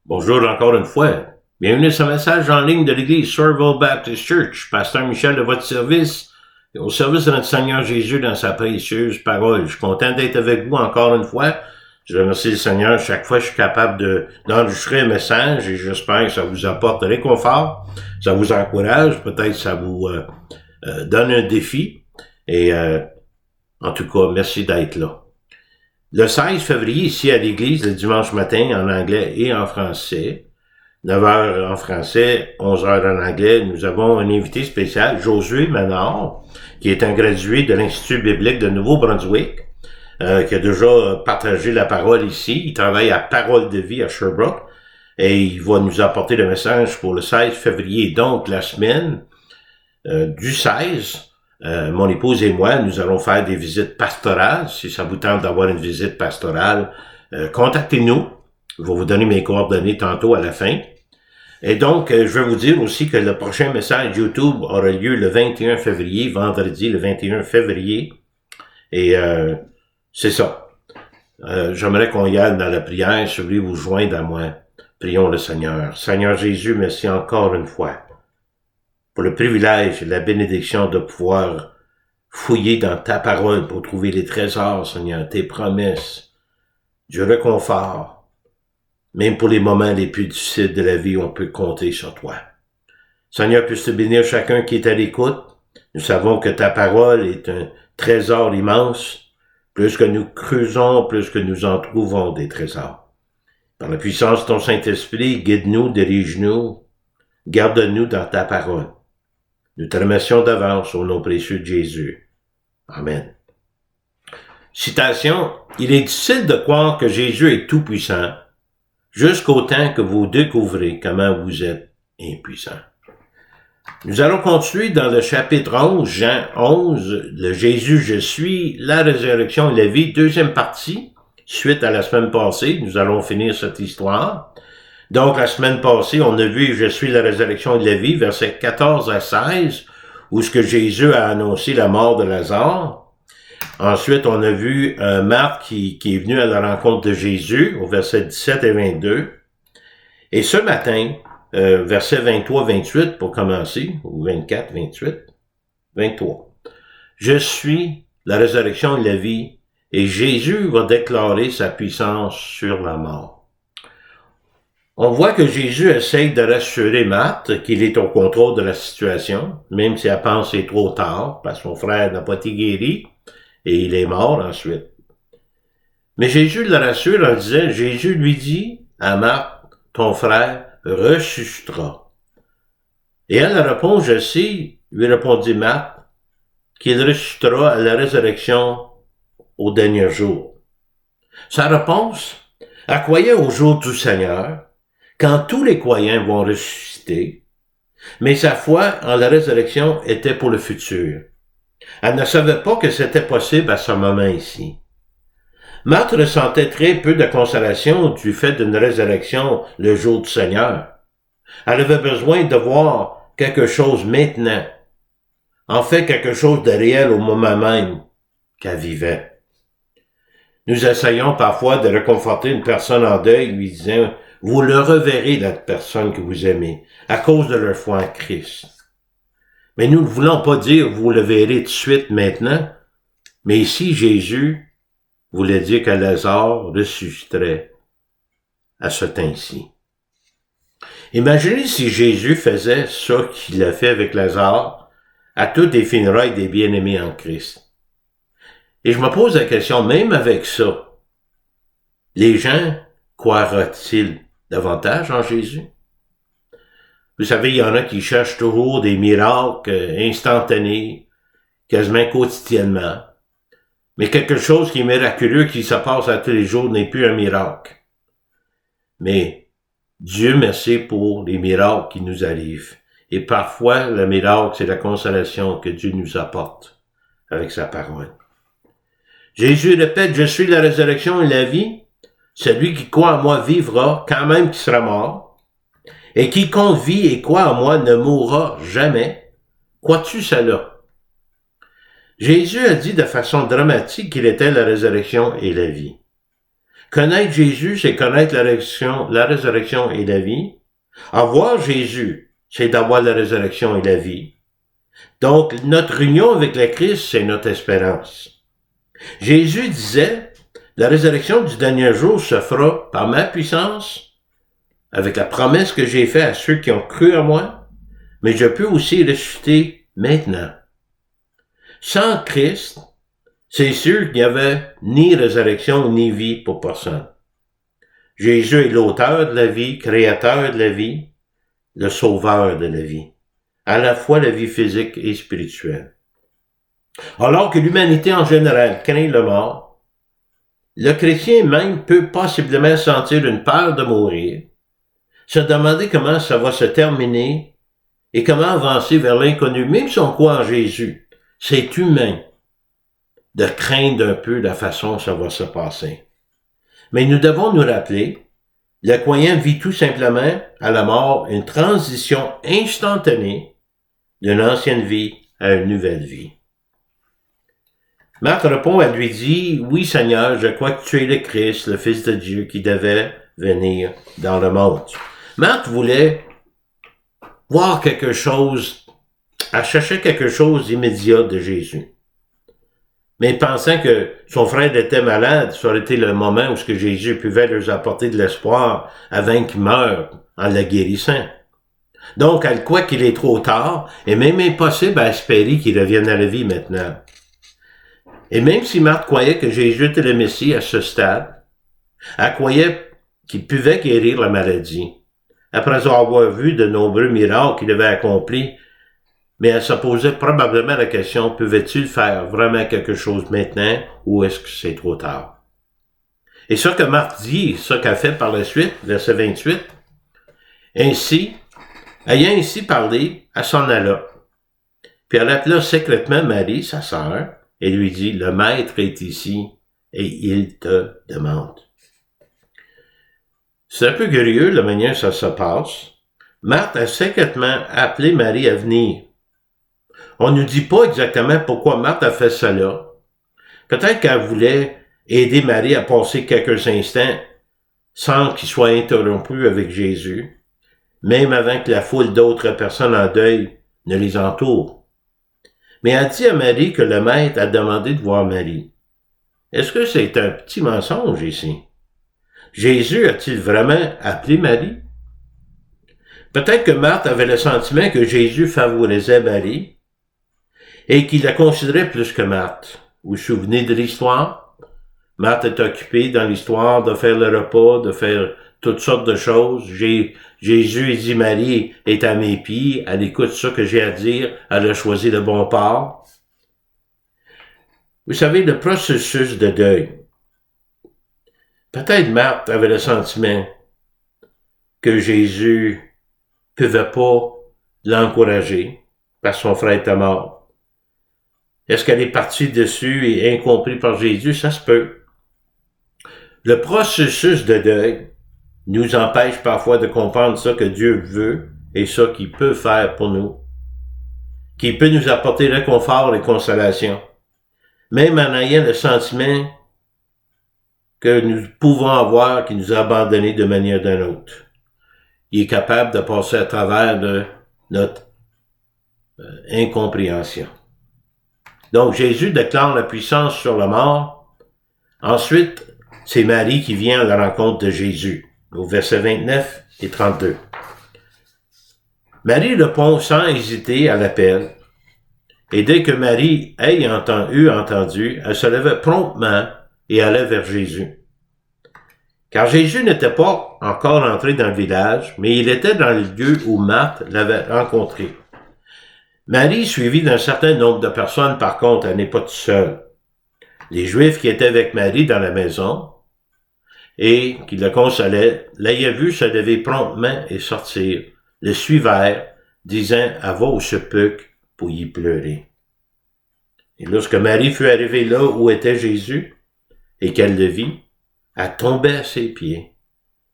Bonjour encore une fois. Bienvenue à ce message en ligne de l'Église Somerville Baptist Church. Pasteur Michel de votre service, et au service de notre Seigneur Jésus dans sa précieuse parole. Je suis content d'être avec vous encore une fois. Je remercie le Seigneur chaque fois que je suis capable d'enregistrer un message et j'espère que ça vous apporte réconfort, ça vous encourage, peut-être ça vous donne un défi. Et en tout cas, merci d'être là. Le 16 février, ici à l'église, le dimanche matin, en anglais et en français, 9 heures en français, 11 heures en anglais, nous avons un invité spécial, Josué Ménard, qui est un gradué de l'Institut biblique de Nouveau-Brunswick, qui a déjà partagé la parole ici. Il travaille à Parole de vie à Sherbrooke et il va nous apporter le message pour le 16 février, donc la semaine du 16. Mon épouse et moi, nous allons faire des visites pastorales. Si ça vous tente d'avoir une visite pastorale, contactez-nous. Je vais vous donner mes coordonnées tantôt à la fin. Et donc, je vais vous dire aussi que le prochain message YouTube aura lieu le 21 février, vendredi le 21 février. Et c'est ça. J'aimerais qu'on y aille dans la prière, si vous voulez vous joindre à moi. Prions le Seigneur. Seigneur Jésus, merci encore une fois pour le privilège et la bénédiction de pouvoir fouiller dans ta parole pour trouver les trésors, Seigneur, tes promesses, du réconfort. Même pour les moments les plus difficiles de la vie, on peut compter sur toi. Seigneur, puisse te bénir chacun qui est à l'écoute. Nous savons que ta parole est un trésor immense. Plus que nous creusons, plus que nous en trouvons des trésors. Par la puissance de ton Saint-Esprit, guide-nous, dirige-nous, garde-nous dans ta parole. Nous te remercions d'avance au nom précieux de Jésus. Amen. Citation, « Il est difficile de croire que Jésus est tout-puissant jusqu'au temps que vous découvrez comment vous êtes impuissant. » Nous allons continuer dans le chapitre 11, Jean 11, le Jésus je suis, la résurrection et la vie, deuxième partie, suite à la semaine passée. Nous allons finir cette histoire. Donc, la semaine passée, on a vu « Je suis la résurrection et la vie », versets 14 à 16, où ce que Jésus a annoncé la mort de Lazare. Ensuite, on a vu Marthe qui est venu à la rencontre de Jésus, au verset 17 et 22. Et ce matin, verset 23-28 pour commencer, ou 24-28, 23. « Je suis la résurrection et la vie, et Jésus va déclarer sa puissance sur la mort. » On voit que Jésus essaye de rassurer Marthe qu'il est au contrôle de la situation, même si elle pense que c'est trop tard, parce que son frère n'a pas été guéri, et il est mort ensuite. Mais Jésus le rassure en disant, Jésus lui dit à Marthe, ton frère ressuscitera. Et elle répond, je sais, lui répondit Marthe, qu'il ressuscitera à la résurrection au dernier jour. Sa réponse, elle croyait au jour du Seigneur, quand tous les croyants vont ressusciter, mais sa foi en la résurrection était pour le futur. Elle ne savait pas que c'était possible à ce moment ici. Marthe ressentait très peu de consolation du fait d'une résurrection le jour du Seigneur. Elle avait besoin de voir quelque chose maintenant. En fait, quelque chose de réel au moment même qu'elle vivait. Nous essayons parfois de réconforter une personne en deuil, lui disant « Vous le reverrez, la personne que vous aimez, à cause de leur foi en Christ. » Mais nous ne voulons pas dire « Vous le verrez tout de suite maintenant », mais ici, Jésus voulait dire que Lazare ressusciterait à ce temps-ci. Imaginez si Jésus faisait ça qu'il a fait avec Lazare à toutes les funérailles des bien-aimés en Christ. Et je me pose la question, même avec ça, les gens croiraient-ils davantage en Jésus? Vous savez, il y en a qui cherchent toujours des miracles instantanés, quasiment quotidiennement. Mais quelque chose qui est miraculeux, qui se passe à tous les jours, n'est plus un miracle. Mais Dieu merci pour les miracles qui nous arrivent. Et parfois, le miracle, c'est la consolation que Dieu nous apporte avec sa parole. Jésus répète, « Je suis la résurrection et la vie. Celui qui croit en moi vivra, quand même qu'il sera mort. Et quiconque vit et croit en moi ne mourra jamais. Crois-tu cela? » Jésus a dit de façon dramatique qu'il était la résurrection et la vie. Connaître Jésus, c'est connaître la résurrection et la vie. Avoir Jésus, c'est d'avoir la résurrection et la vie. Donc, notre union avec le Christ, c'est notre espérance. Jésus disait, la résurrection du dernier jour se fera par ma puissance, avec la promesse que j'ai faite à ceux qui ont cru en moi, mais je peux aussi ressusciter maintenant. Sans Christ, c'est sûr qu'il n'y avait ni résurrection ni vie pour personne. Jésus est l'auteur de la vie, créateur de la vie, le sauveur de la vie, à la fois la vie physique et spirituelle. Alors que l'humanité en général craint la mort, le chrétien même peut possiblement sentir une peur de mourir, se demander comment ça va se terminer et comment avancer vers l'inconnu, même si on croit en Jésus. C'est humain de craindre un peu la façon dont ça va se passer. Mais nous devons nous rappeler, le croyant vit tout simplement à la mort une transition instantanée d'une ancienne vie à une nouvelle vie. Marthe répond, elle lui dit, « Oui, Seigneur, je crois que tu es le Christ, le Fils de Dieu, qui devait venir dans le monde. » Marthe voulait voir quelque chose, elle cherchait quelque chose d'immédiat de Jésus. Mais pensant que son frère était malade, ça aurait été le moment où ce que Jésus pouvait leur apporter de l'espoir avant qu'il meure en le guérissant. Donc, elle croit qu'il est trop tard, et même impossible à espérer qu'il revienne à la vie maintenant. Et même si Marthe croyait que Jésus était le Messie à ce stade, elle croyait qu'il pouvait guérir la maladie, après avoir vu de nombreux miracles qu'il avait accomplis, mais elle se posait probablement la question, pouvait-il faire vraiment quelque chose maintenant ou est-ce que c'est trop tard? Et ce que Marthe dit, ce qu'elle fait par la suite, verset 28, ainsi, ayant ainsi parlé, elle s'en alla. Puis elle appela secrètement Marie, sa sœur, et lui dit, le maître est ici et il te demande. C'est un peu curieux la manière dont ça se passe. Marthe a secrètement appelé Marie à venir. On ne nous dit pas exactement pourquoi Marthe a fait cela. Peut-être qu'elle voulait aider Marie à passer quelques instants sans qu'il soit interrompu avec Jésus, même avant que la foule d'autres personnes en deuil ne les entoure. Mais elle dit à Marie que le maître a demandé de voir Marie. Est-ce que c'est un petit mensonge ici? Jésus a-t-il vraiment appelé Marie? Peut-être que Marthe avait le sentiment que Jésus favorisait Marie et qu'il la considérait plus que Marthe. Vous vous souvenez de l'histoire? Marthe est occupée dans l'histoire de faire le repas, de faire toutes sortes de choses. Jésus dit, Marie est à mes pieds, elle écoute ce que j'ai à dire, elle a choisi le bon part. Vous savez, le processus de deuil. Peut-être Marthe avait le sentiment que Jésus pouvait pas l'encourager parce que son frère était mort. Est-ce qu'elle est partie dessus et incompris par Jésus? Ça se peut. Le processus de deuil nous empêche parfois de comprendre ce que Dieu veut et ce qu'il peut faire pour nous, qu'il peut nous apporter réconfort et consolation, même en ayant le sentiment que nous pouvons avoir qu'il nous a abandonnés de manière d'une autre. Il est capable de passer à travers de notre incompréhension. Donc, Jésus déclare la puissance sur la mort. Ensuite, c'est Marie qui vient à la rencontre de Jésus, au verset 29 et 32. Marie répond sans hésiter à l'appel, et dès que Marie ait entendu, elle se levait promptement et allait vers Jésus. Car Jésus n'était pas encore entré dans le village, mais il était dans le lieu où Marthe l'avait rencontré. Marie, suivie d'un certain nombre de personnes, par contre, elle n'est pas toute seule. Les Juifs qui étaient avec Marie dans la maison et qui le consolaient, l'ayant vu se lever promptement et sortir, le suivèrent, disant « Elle va au sepulcre pour y pleurer ». Et lorsque Marie fut arrivée là où était Jésus et qu'elle le vit, elle tombait à ses pieds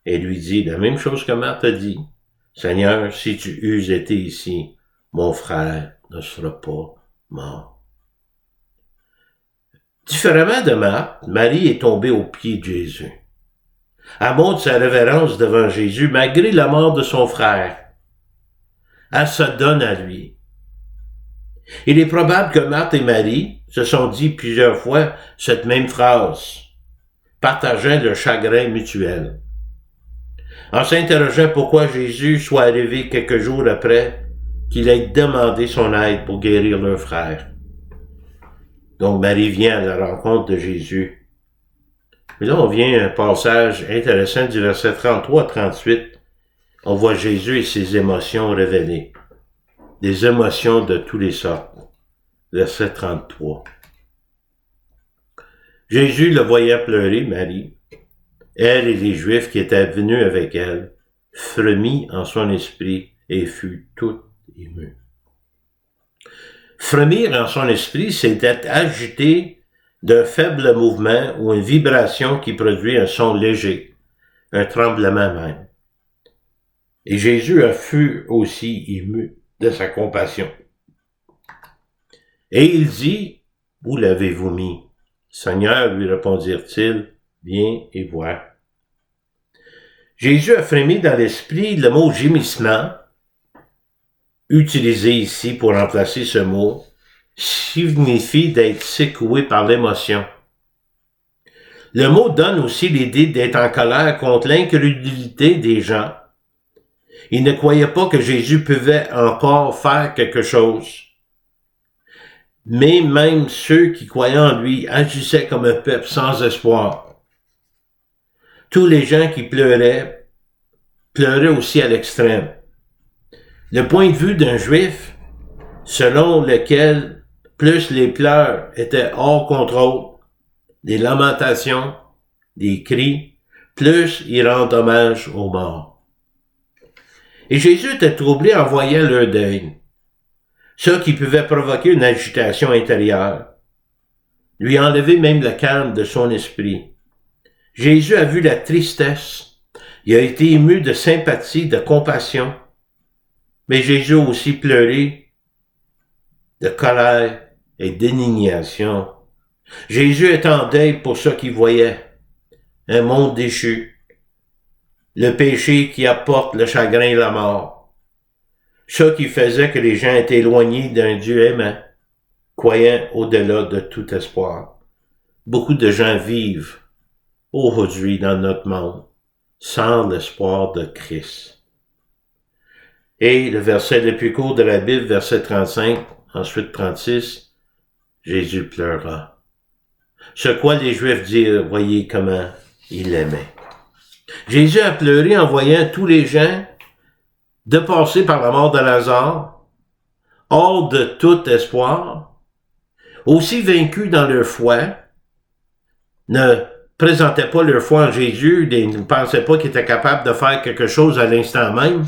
et lui dit la même chose que Marthe a dit. « Seigneur, si tu eusses été ici, mon frère ne sera pas mort. » Différemment de Marthe, Marie est tombée aux pieds de Jésus. Elle montre sa révérence devant Jésus malgré la mort de son frère. Elle se donne à lui. Il est probable que Marthe et Marie se sont dit plusieurs fois cette même phrase, partageant le chagrin mutuel. En s'interrogeant pourquoi Jésus soit arrivé quelques jours après qu'il ait demandé son aide pour guérir leur frère. Donc Marie vient à la rencontre de Jésus. Et là, on vient à un passage intéressant du verset 33 à 38. On voit Jésus et ses émotions révélées. Des émotions de tous les sortes. Verset 33. Jésus le voyait pleurer, Marie. Elle et les Juifs qui étaient venus avec elle, frémit en son esprit et fut tout ému. Frémir en son esprit, c'est être agité d'un faible mouvement ou une vibration qui produit un son léger, un tremblement même. Et Jésus fut aussi ému de sa compassion. Et il dit, « Où l'avez-vous mis? » Seigneur, lui répondirent-ils, « Viens et vois. » Jésus a frémi dans l'esprit. Le mot « gémissement », utilisé ici pour remplacer ce mot, signifie d'être secoué par l'émotion. Le mot donne aussi l'idée d'être en colère contre l'incrédulité des gens. Ils ne croyaient pas que Jésus pouvait encore faire quelque chose. Mais même ceux qui croyaient en lui agissaient comme un peuple sans espoir. Tous les gens qui pleuraient aussi à l'extrême. Le point de vue d'un Juif, selon lequel plus les pleurs étaient hors contrôle, des lamentations, des cris, plus ils rendent hommage aux morts. Et Jésus était troublé en voyant leur deuil, ce qui pouvait provoquer une agitation intérieure, lui enlever même le calme de son esprit. Jésus a vu la tristesse, il a été ému de sympathie, de compassion, mais Jésus a aussi pleuré de colère et d'indignation. Jésus est en deuil pour ce qu'il voyait, un monde déchu, le péché qui apporte le chagrin et la mort, ce qui faisait que les gens étaient éloignés d'un Dieu aimant, croyant au-delà de tout espoir. Beaucoup de gens vivent aujourd'hui dans notre monde sans l'espoir de Christ. Et le verset le plus court de la Bible, verset 35, ensuite 36, Jésus pleura. Ce quoi les Juifs dirent, voyez comment il l'aimait. Jésus a pleuré en voyant tous les gens de passer par la mort de Lazare, hors de tout espoir, aussi vaincus dans leur foi, ne présentaient pas leur foi en Jésus, ne pensaient pas qu'ils étaient capables de faire quelque chose à l'instant même.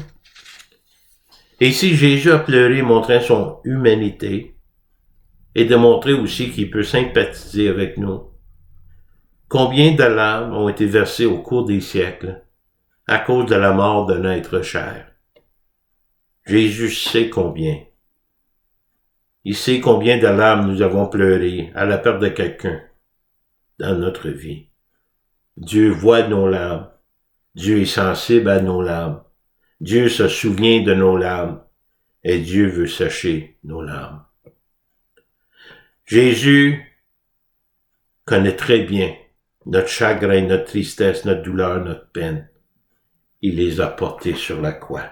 Et si Jésus a pleuré, montrant son humanité, et de montrer aussi qu'il peut sympathiser avec nous, combien de larmes ont été versées au cours des siècles à cause de la mort d'un être cher? Jésus sait combien. Il sait combien de larmes nous avons pleuré à la perte de quelqu'un dans notre vie. Dieu voit nos larmes. Dieu est sensible à nos larmes. Dieu se souvient de nos larmes. Et Dieu veut sécher nos larmes. Jésus connaît très bien notre chagrin, notre tristesse, notre douleur, notre peine. Il les a portés sur la croix.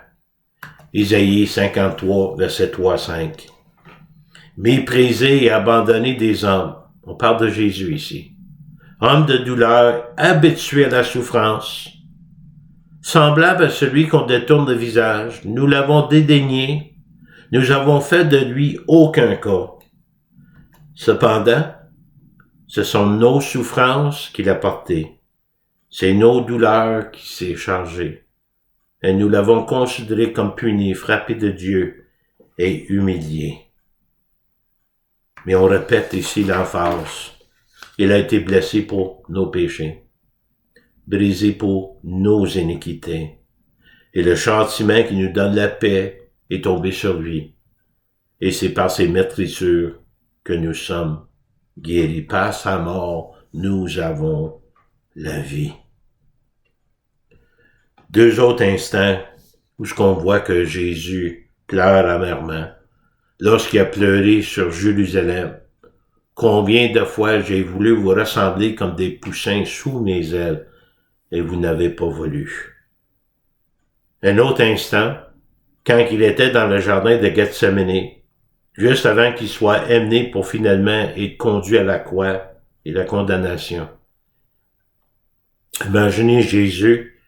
Isaïe 53, verset 3 à 5. Méprisé et abandonné des hommes. On parle de Jésus ici. Homme de douleur, habitué à la souffrance. Semblable à celui qu'on détourne le visage. Nous l'avons dédaigné. Nous avons fait de lui aucun cas. Cependant, ce sont nos souffrances qu'il a portées. C'est nos douleurs qui s'est chargé. Et nous l'avons considéré comme puni, frappé de Dieu et humilié. Mais on répète ici l'emphase. Il a été blessé pour nos péchés, brisé pour nos iniquités. Et le châtiment qui nous donne la paix est tombé sur lui. Et c'est par ses meurtrissures que nous sommes guéris. Par sa mort, nous avons la vie. 2 autres instants où ce qu'on voit que Jésus pleure amèrement. Lorsqu'il a pleuré sur Jérusalem, combien de fois j'ai voulu vous rassembler comme des poussins sous mes ailes, et vous n'avez pas voulu. Un autre instant, quand il était dans le jardin de Gethsémani, juste avant qu'il soit amené pour finalement être conduit à la croix et la condamnation. Imaginez Jésus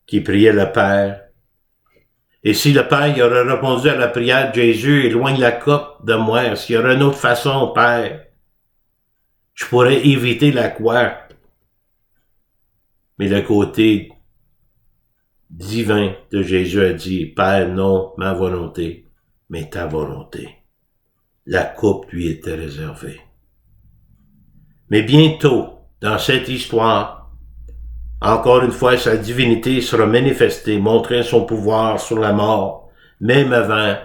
qui priait le Père. Et si le Père il aurait répondu à la prière de Jésus, éloigne la coupe de moi, est-ce qu'il y aurait une autre façon, Père? Je pourrais éviter la croix. Mais le côté divin de Jésus a dit, Père, non, ma volonté, mais ta volonté. La coupe lui était réservée. Mais bientôt, dans cette histoire, encore une fois, sa divinité sera manifestée, montrant son pouvoir sur la mort, même avant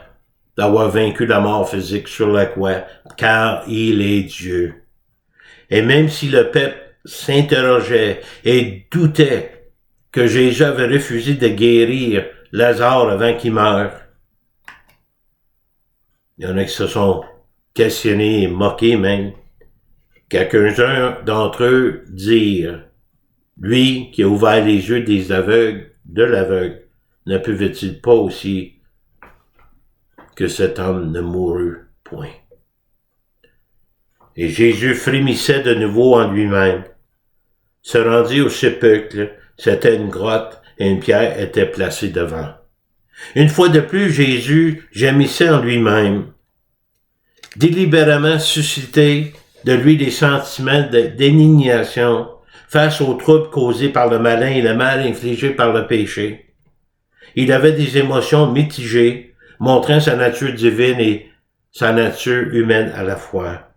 d'avoir vaincu la mort physique sur la croix, car il est Dieu. Et même si le peuple s'interrogeait et doutait que Jésus avait refusé de guérir Lazare avant qu'il meure, il y en a qui se sont questionnés et moqués même. Quelques-uns d'entre eux dirent, lui qui a ouvert les yeux des aveugles, de l'aveugle, ne pouvait-il pas aussi que cet homme ne mourut point? Et Jésus frémissait de nouveau en lui-même, se rendit au sépulcre, c'était une grotte et une pierre était placée devant. Une fois de plus, Jésus gémissait en lui-même, délibérément suscité de lui des sentiments d'indignation face aux troubles causés par le malin et le mal infligé par le péché. Il avait des émotions mitigées, montrant sa nature divine et sa nature humaine à la fois.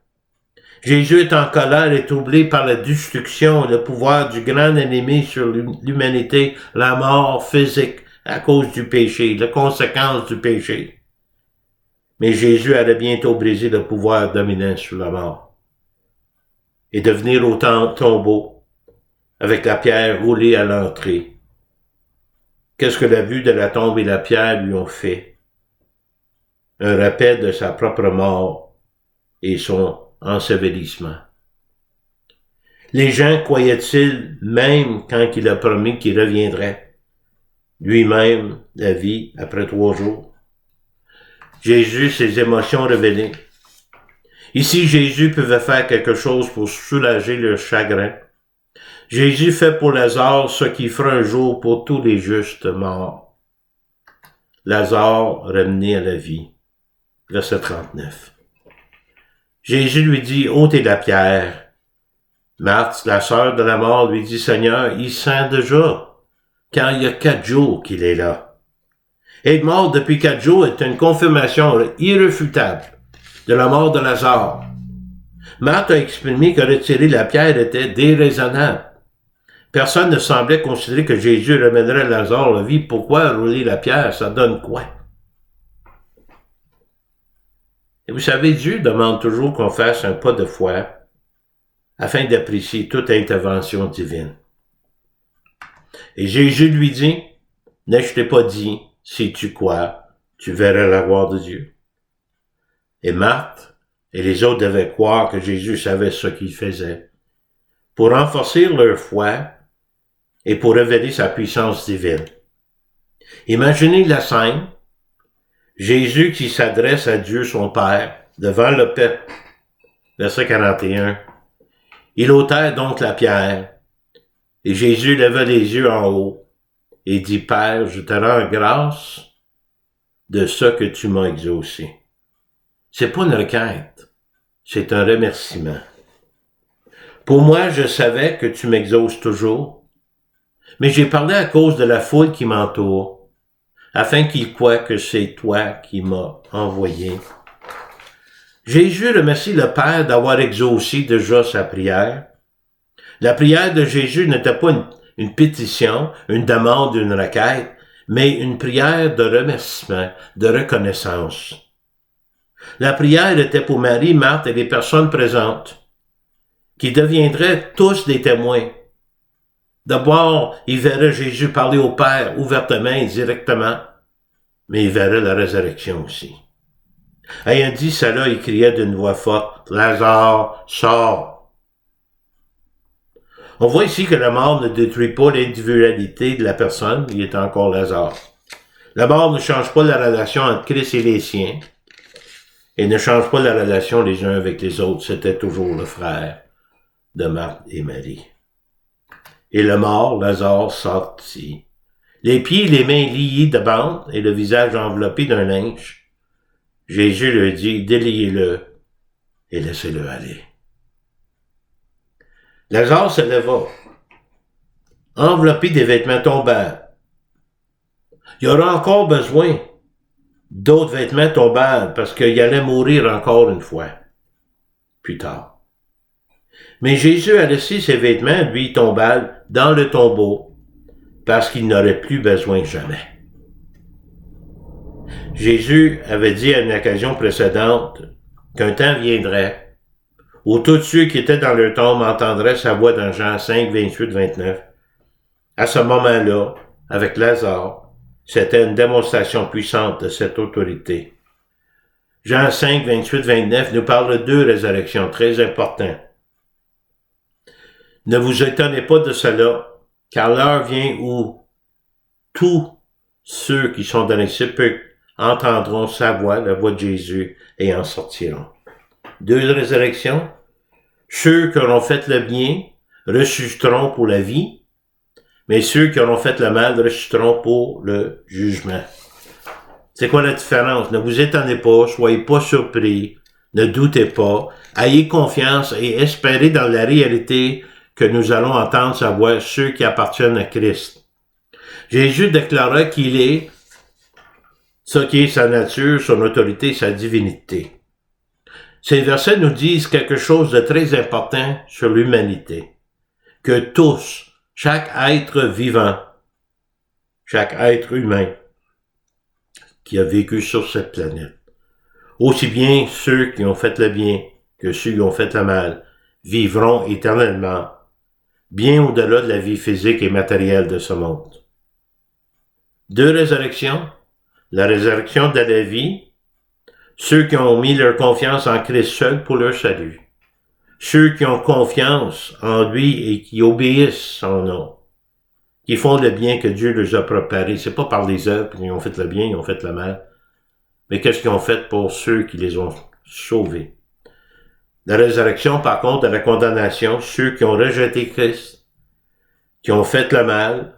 Jésus est en colère et troublé par la destruction et le pouvoir du grand ennemi sur l'humanité, la mort physique à cause du péché, les conséquences du péché. Mais Jésus allait bientôt briser le pouvoir dominant sur la mort et devenir au tombeau avec la pierre roulée à l'entrée. Qu'est-ce que la vue de la tombe et la pierre lui ont fait? Un rappel de sa propre mort et son ensevelissement. Les gens croyaient-ils même quand il a promis qu'il reviendrait lui-même la vie après 3 jours? Jésus, ses émotions révélées. Ici, Jésus pouvait faire quelque chose pour soulager leur chagrin. Jésus fait pour Lazare ce qu'il fera un jour pour tous les justes morts. Lazare ramené à la vie. Verset 39. Jésus lui dit, ôtez la pierre. Marthe, la sœur de la mort, lui dit, Seigneur, il sent déjà, car il y a 4 jours qu'il est là. Être mort depuis 4 jours est une confirmation irréfutable de la mort de Lazare. Marthe a exprimé que retirer la pierre était déraisonnable. Personne ne semblait considérer que Jésus ramènerait Lazare à la vie. Pourquoi rouler la pierre? Ça donne quoi? Et vous savez, Dieu demande toujours qu'on fasse un pas de foi afin d'apprécier toute intervention divine. Et Jésus lui dit, ne je t'ai pas dit, si tu crois, tu verras la gloire de Dieu. Et Marthe et les autres devaient croire que Jésus savait ce qu'il faisait pour renforcer leur foi et pour révéler sa puissance divine. Imaginez la scène, Jésus qui s'adresse à Dieu son Père devant le peuple. Verset 41. Il ôta donc la pierre, et Jésus leva les yeux en haut et dit, Père, je te rends grâce de ce que tu m'as exaucé. C'est pas une requête, c'est un remerciement. Pour moi, je savais que tu m'exauces toujours, mais j'ai parlé à cause de la foule qui m'entoure, afin qu'ils croient que c'est toi qui m'as envoyé. Jésus remercie le Père d'avoir exaucé déjà sa prière. La prière de Jésus n'était pas une pétition, une demande, une requête, mais une prière de remerciement, de reconnaissance. La prière était pour Marie, Marthe et les personnes présentes, qui deviendraient tous des témoins D'abord, il verrait Jésus parler au Père ouvertement et directement, mais il verrait la résurrection aussi. Ayant dit cela, il criait d'une voix forte, « Lazare, sors !» On voit ici que la mort ne détruit pas l'individualité de la personne, il est encore Lazare. La mort ne change pas la relation entre Christ et les siens, et ne change pas la relation les uns avec les autres. C'était toujours le frère de Marthe et Marie. Et le mort, Lazare, sortit, les pieds et les mains liés de bandes et le visage enveloppé d'un linge. Jésus leur dit, déliez-le et laissez-le aller. Lazare se leva, enveloppé des vêtements tombants. Il y aura encore besoin d'autres vêtements tombants parce qu'il allait mourir encore une fois, plus tard. Mais Jésus a laissé ses vêtements, lui, tombales, dans le tombeau parce qu'il n'aurait plus besoin jamais. Jésus avait dit à une occasion précédente qu'un temps viendrait où tous ceux qui étaient dans leur tombe entendraient sa voix dans Jean 5, 28, 29. À ce moment-là, avec Lazare, c'était une démonstration puissante de cette autorité. Jean 5, 28, 29 nous parle de deux résurrections très importantes. Ne vous étonnez pas de cela, car l'heure vient où tous ceux qui sont dans les sépulcres entendront sa voix, la voix de Jésus, et en sortiront. Deux résurrections. Ceux qui auront fait le bien ressusciteront pour la vie, mais ceux qui auront fait le mal ressusciteront pour le jugement. C'est quoi la différence? Ne vous étonnez pas, soyez pas surpris, ne doutez pas, ayez confiance et espérez dans la réalité que nous allons entendre sa voix, ceux qui appartiennent à Christ. Jésus déclara qu'il est ce qui est sa nature, son autorité, sa divinité. Ces versets nous disent quelque chose de très important sur l'humanité. Que tous, chaque être vivant, chaque être humain qui a vécu sur cette planète, aussi bien ceux qui ont fait le bien que ceux qui ont fait le mal, vivront éternellement, bien au-delà de la vie physique et matérielle de ce monde. Deux résurrections. La résurrection de la vie, ceux qui ont mis leur confiance en Christ seul pour leur salut. Ceux qui ont confiance en lui et qui obéissent son nom. Qui font le bien que Dieu leur a préparé. C'est pas par les œuvres qu'ils ont fait le bien, ils ont fait le mal. Mais qu'est-ce qu'ils ont fait pour ceux qui les ont sauvés? La résurrection, par contre, de la condamnation, ceux qui ont rejeté Christ, qui ont fait le mal,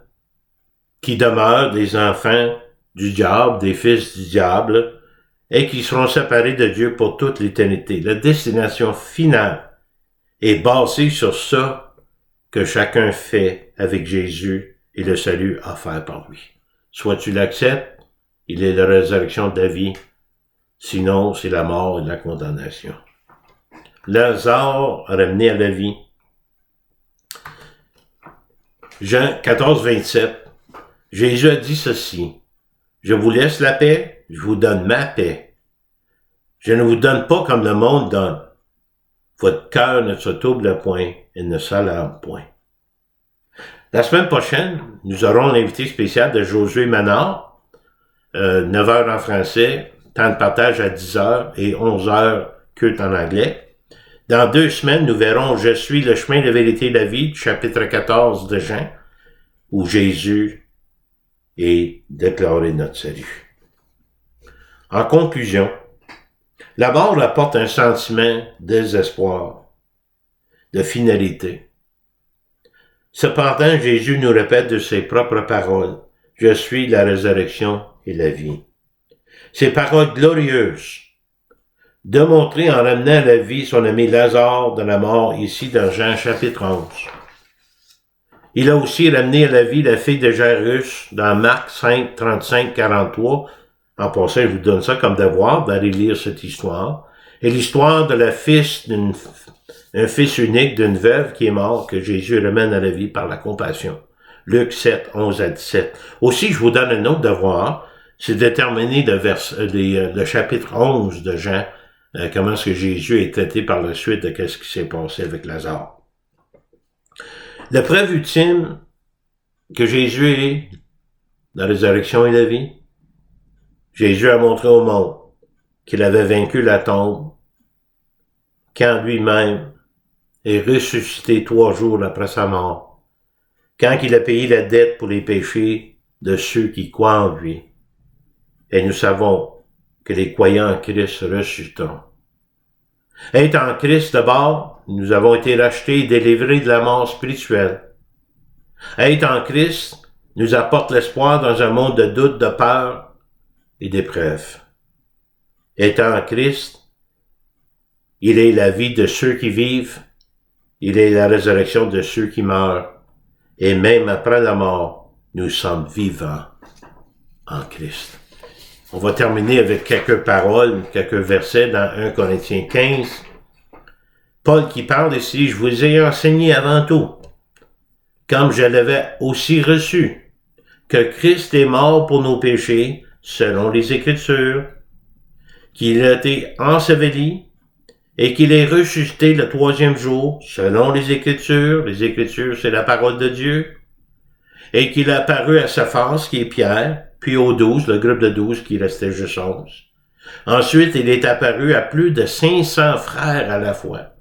qui demeurent des enfants du diable, des fils du diable, et qui seront séparés de Dieu pour toute l'éternité. La destination finale est basée sur ça que chacun fait avec Jésus et le salut offert par lui. Soit tu l'acceptes, il est la résurrection de la vie, sinon c'est la mort et la condamnation. Lazare ramené à la vie. Jean 14, 27. Jésus a dit ceci. Je vous laisse la paix, je vous donne ma paix. Je ne vous donne pas comme le monde donne. Votre cœur ne se trouble point et ne s'alarme point. La semaine prochaine, nous aurons l'invité spécial de Josué Manard, 9h en français, temps de partage à 10h et 11h culte en anglais. Dans 2 semaines, nous verrons « Je suis le chemin, la vérité et la vie » chapitre 14 de Jean, où Jésus est déclaré notre salut. En conclusion, la mort apporte un sentiment de désespoir, de finalité. Cependant, Jésus nous répète de ses propres paroles, « Je suis la résurrection et la vie ». Ces paroles glorieuses, démontrées en ramenant à la vie son ami Lazare de la mort, ici dans Jean chapitre 11. Il a aussi ramené à la vie la fille de Jairus dans Marc 5, 35, 43. En passant, je vous donne ça comme devoir d'aller lire cette histoire. Et l'histoire de la un fils unique d'une veuve qui est mort, que Jésus ramène à la vie par la compassion. Luc 7, 11 à 17. Aussi, je vous donne un autre devoir, c'est de déterminer le chapitre 11 de Jean, comment est-ce que Jésus est traité par la suite de qu'est-ce qui s'est passé avec Lazare. Le preuve ultime que Jésus est la résurrection et la vie. Jésus a montré au monde qu'il avait vaincu la tombe quand lui-même est ressuscité 3 jours après sa mort, quand il a payé la dette pour les péchés de ceux qui croient en lui. Et nous savons que les croyants en Christ ressusciteront. Être en Christ d'abord, nous avons été rachetés et délivrés de la mort spirituelle. Être en Christ nous apporte l'espoir dans un monde de doute, de peur et d'épreuves. Être en Christ, il est la vie de ceux qui vivent, il est la résurrection de ceux qui meurent, et même après la mort, nous sommes vivants en Christ. On va terminer avec quelques paroles, quelques versets dans 1 Corinthiens 15. Paul qui parle ici, « Je vous ai enseigné avant tout, comme je l'avais aussi reçu, que Christ est mort pour nos péchés, selon les Écritures, qu'il a été enseveli, et qu'il est ressuscité le 3e jour, selon les Écritures c'est la parole de Dieu, et qu'il a apparu à sa face, qui est Pierre, puis aux 12, le groupe de 12 qui restait juste 11. Ensuite, il est apparu à plus de 500 frères à la fois.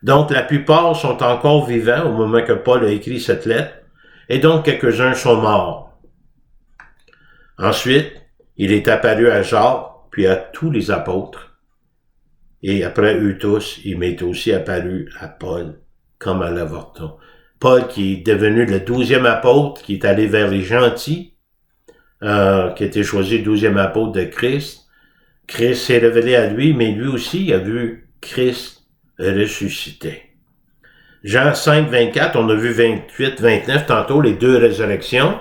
Donc, la plupart sont encore vivants au moment que Paul a écrit cette lettre, et donc quelques-uns sont morts. Ensuite, il est apparu à Jacques, puis à tous les apôtres. Et après eux tous, il m'est aussi apparu à Paul, comme à l'avorton. Paul qui est devenu le 12e apôtre, qui est allé vers les gentils, qui a été choisi 12e apôtre de Christ. Christ s'est révélé à lui, mais lui aussi a vu Christ ressuscité. Jean 5, 24, on a vu 28, 29 tantôt, les 2 résurrections.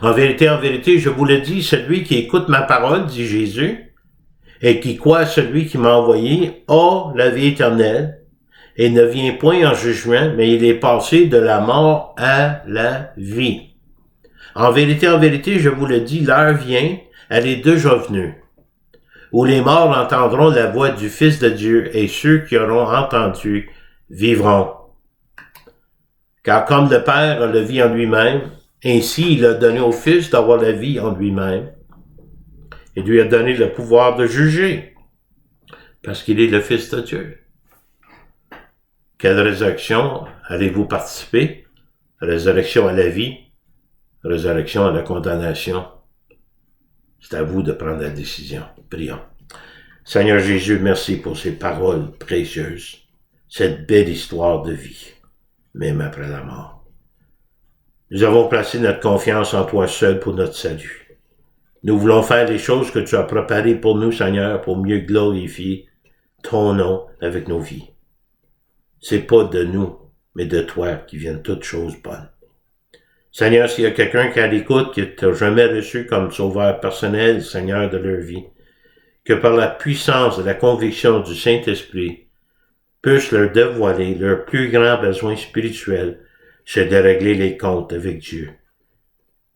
En vérité, je vous le dis, celui qui écoute ma parole, dit Jésus, et qui croit à celui qui m'a envoyé, a la vie éternelle, et ne vient point en jugement, mais il est passé de la mort à la vie. En vérité, je vous le dis, l'heure vient, elle est déjà venue, où les morts entendront la voix du Fils de Dieu, et ceux qui auront entendu vivront. Car comme le Père a la vie en lui-même, ainsi il a donné au Fils d'avoir la vie en lui-même, et lui a donné le pouvoir de juger, parce qu'il est le Fils de Dieu. Quelle résurrection allez-vous participer? Résurrection à la vie, résurrection à la condamnation. C'est à vous de prendre la décision. Prions. Seigneur Jésus, merci pour ces paroles précieuses, cette belle histoire de vie, même après la mort. Nous avons placé notre confiance en toi seul pour notre salut. Nous voulons faire les choses que tu as préparées pour nous, Seigneur, pour mieux glorifier ton nom avec nos vies. C'est pas de nous, mais de toi qui viennent toutes choses bonnes. Seigneur, s'il y a quelqu'un qui est à l'écoute, qui t'a jamais reçu comme sauveur personnel, Seigneur de leur vie, que par la puissance et la conviction du Saint-Esprit, puisse leur dévoiler leur plus grand besoin spirituel, c'est de régler les comptes avec Dieu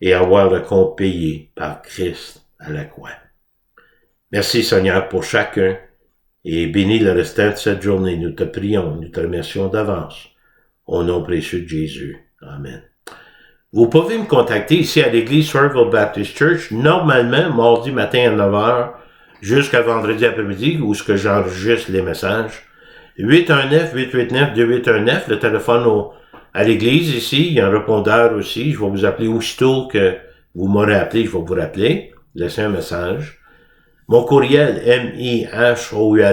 et avoir le compte payé par Christ à la croix. Merci Seigneur pour chacun et bénis le restant de cette journée. Nous te prions, nous te remercions d'avance. Au nom précieux de Jésus. Amen. Vous pouvez me contacter ici à l'église Somerville Baptist Church, normalement, mardi matin à 9h, jusqu'à vendredi après-midi, où ce que j'enregistre les messages. 819-889-2819, le téléphone à l'église ici, il y a un répondeur aussi, je vais vous appeler aussitôt que vous m'aurez appelé, je vais vous rappeler, laisser un message. Mon courriel, mihoure,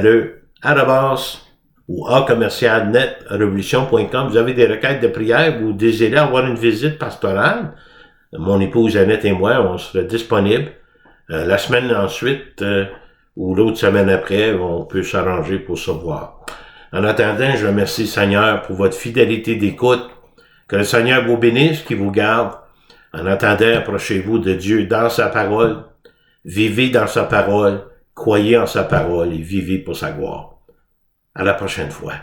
ou a-net-revolution.com. Vous avez des requêtes de prière, vous désirez avoir une visite pastorale, mon épouse Annette et moi, on sera disponibles. La semaine ensuite, ou l'autre semaine après, on peut s'arranger pour se voir. En attendant, je remercie le Seigneur pour votre fidélité d'écoute. Que le Seigneur vous bénisse, qu'il vous garde. En attendant, approchez-vous de Dieu dans sa parole. Vivez dans sa parole. Croyez en sa parole et vivez pour sa gloire. À la prochaine fois.